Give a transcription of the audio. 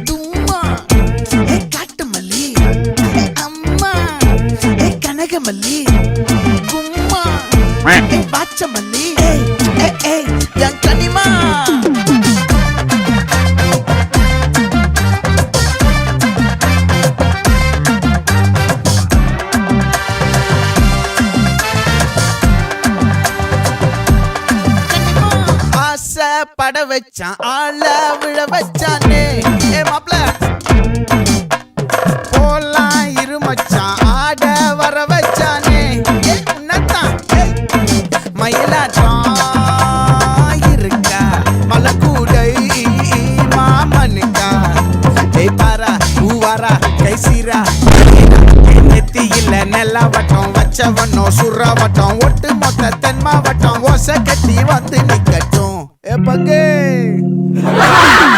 தும்மா காட்டு மல்லி அம்மா கனகமல்லி கும்மா பாச்ச மல்லி என் கனிமா பட வச்சான் ஆள விழ வச்சானே மாப்ள போலாம் இருமச்சான் ஆட வர வச்சானே உன்னத்தான் மயிலாட்டம் இருக்கா மலக்கூடை மாமனுக்கா பாரா பூவாரா கைசீரா நெத்தி இல்ல நெல்லவட்டம் வச்சவனோ சுறவட்டம் ஒட்டு மொத்த தென் மாவட்டம் ஓசை கட்டி வந்து நிக்கட்டும் பங்கே